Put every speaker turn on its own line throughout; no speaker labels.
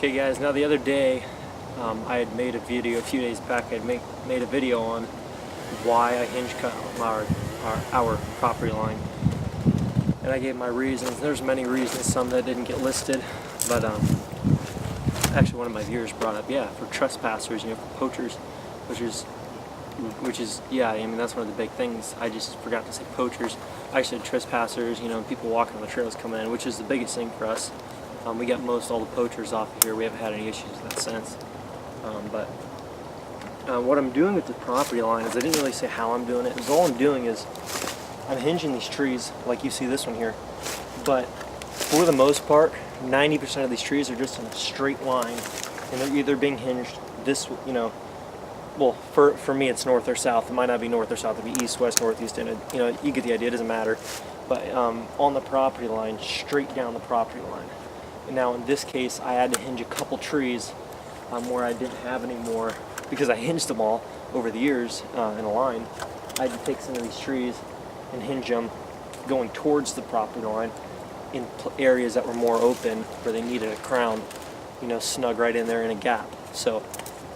Okay guys, now the other day I had made a video, a few days back I had made a video on why I hinge cut our property line, and I gave my reasons. There's many reasons, some that didn't get listed, but actually one of my viewers brought up, yeah, for trespassers, for poachers, which is yeah, I mean that's one of the big things. I just forgot to say poachers. I said trespassers, people walking on the trails coming in, which is the biggest thing for us. We got all the poachers off of here. We haven't had any issues in that sense. But what I'm doing with the property line is I didn't really say how I'm doing it. All I'm doing is I'm hinging these trees, like you see this one here. But for the most part, 90% of these trees are just in a straight line, and they're either being hinged this, well, for me it's north or south. It might not be north or south. It'd be east, west, northeast, and you get the idea. It doesn't matter. But on the property line, straight down the property line. Now in this case I had to hinge a couple trees where I didn't have any more, because I hinged them all over the years in a line. I had to take some of these trees and hinge them going towards the property line in areas that were more open, where they needed a crown, snug right in there in a gap. So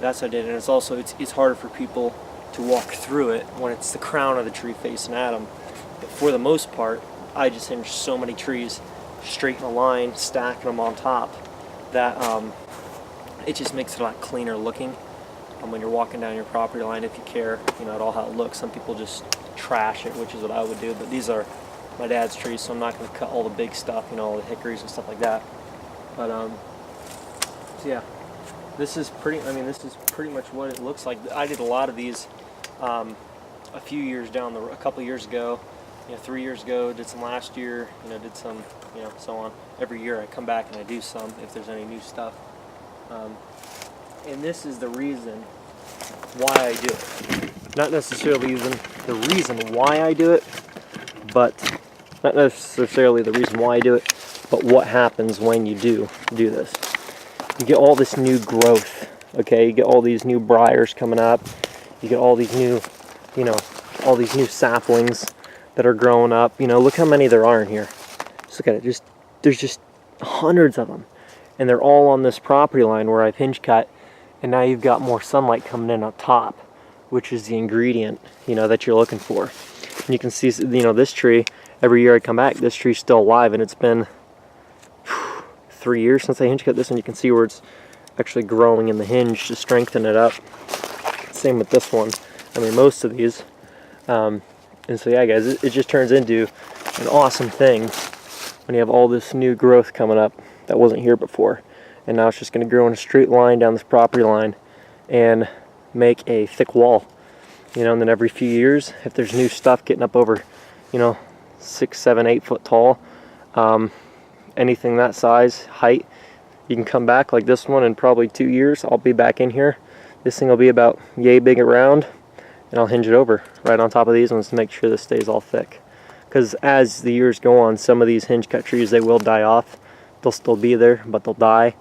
that's what I did. And it's harder for people to walk through it when it's the crown of the tree facing at them. But for the most part, I just hinged so many trees straight in a line, stacking them on top, that it just makes it a lot cleaner looking when you're walking down your property line, if you care, at all how it looks. Some people just trash it, which is what I would do, but these are my dad's trees, so I'm not going to cut all the big stuff, all the hickories and stuff like that. But so yeah, this is pretty much what it looks like. I did a lot of these a couple years ago, 3 years ago, did some last year, did some, so on. Every year I come back and I do some if there's any new stuff. And this is the reason why I do it. Not necessarily even the reason why I do it, but not necessarily the reason why I do it, but what happens when you do this. You get all this new growth, okay? You get all these new briars coming up. You get all these new, all these new saplings that are growing up. Look how many there are in here. Just look at it. There's just hundreds of them, and they're all on this property line where I've hinge cut. And now you've got more sunlight coming in on top, which is the ingredient that you're looking for. And you can see this tree. Every year I come back, this tree's still alive, and it's been 3 years since I hinge cut this, and you can see where it's actually growing in the hinge to strengthen it up. Same with this one. I mean, most of these. And so yeah, guys, it just turns into an awesome thing when you have all this new growth coming up that wasn't here before. And now it's just going to grow in a straight line down this property line and make a thick wall. And then every few years, if there's new stuff getting up over, 6, 7, 8 foot tall, anything that size, height, you can come back like this one in probably 2 years. I'll be back in here. This thing will be about yay big around, and I'll hinge it over right on top of these ones to make sure this stays all thick. Because as the years go on, some of these hinge cut trees, they will die off. They'll still be there, but they'll die.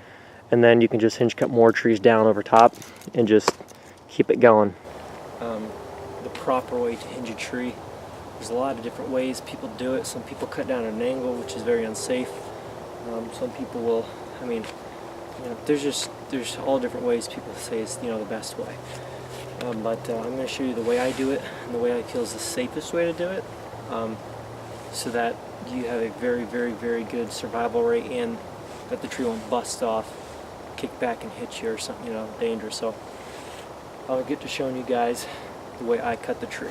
And then you can just hinge cut more trees down over top and just keep it going. The proper way to hinge a tree, there's a lot of different ways people do it. Some people cut down at an angle, which is very unsafe. Some people will, there's all different ways people say is the best way. But I'm going to show you the way I do it and the way I feel is the safest way to do it, so that you have a very, very, very good survival rate, and that the tree won't bust off, kick back and hit you or something, dangerous. So I'll get to showing you guys the way I cut the tree.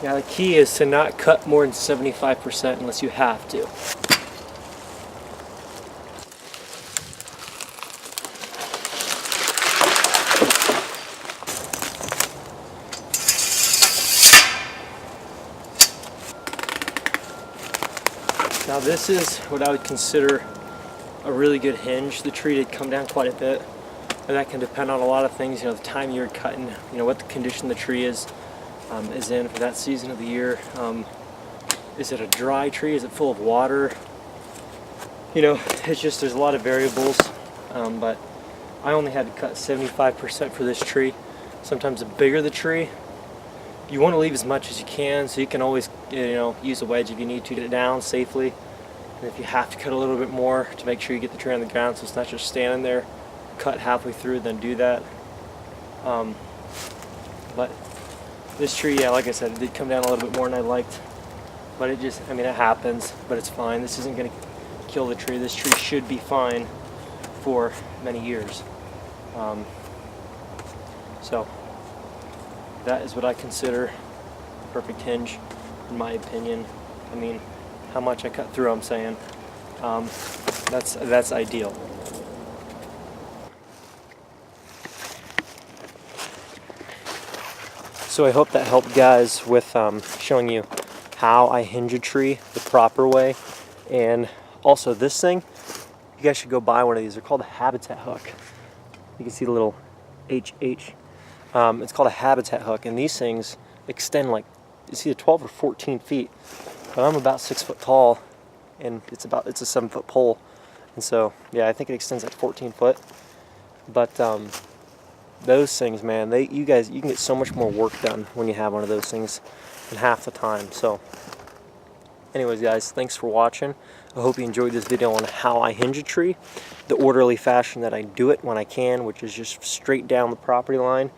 Now the key is to not cut more than 75% unless you have to. Now this is what I would consider a really good hinge. The tree did come down quite a bit, and that can depend on a lot of things. The time you're cutting, what the condition the tree is in for that season of the year. Is it a dry tree? Is it full of water? It's just, there's a lot of variables, but I only had to cut 75% for this tree, Sometimes the bigger the tree, you want to leave as much as you can, so you can always, use a wedge if you need to get it down safely. And if you have to cut a little bit more to make sure you get the tree on the ground so it's not just standing there, cut halfway through, then do that. But this tree, yeah, like I said, it did come down a little bit more than I liked. But it just, it happens, but it's fine. This isn't going to kill the tree. This tree should be fine for many years. So that is what I consider a perfect hinge, in my opinion. How much I cut through, I'm saying. That's ideal. So I hope that helped, guys, with showing you how I hinge a tree the proper way. And also this thing, you guys should go buy one of these. They're called a habitat hook. You can see the little HH. It's called a habitat hook, and these things extend like, it's either 12 or 14 feet. But I'm about 6 foot tall, and it's a 7-foot pole. And so, yeah, I think it extends like 14 foot. But those things, man, you can get so much more work done when you have one of those things in half the time. So anyways, guys, thanks for watching. I hope you enjoyed this video on how I hinge a tree, the orderly fashion that I do it when I can, which is just straight down the property line.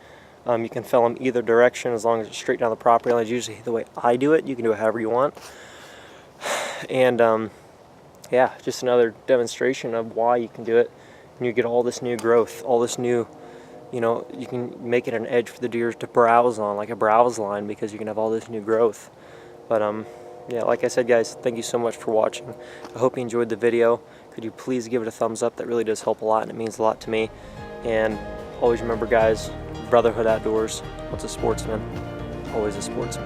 You can fell them either direction as long as it's straight down the property line. It's usually the way I do it. You can do it however you want. And yeah, just another demonstration of why you can do it. And you get all this new growth, all this new, you can make it an edge for the deer to browse on, like a browse line, because you can have all this new growth. But yeah, like I said, guys, thank you so much for watching. I hope you enjoyed the video. Could you please give it a thumbs up? That really does help a lot, and it means a lot to me. And always remember, guys, brotherhood outdoors. What's a sportsman? Always a sportsman.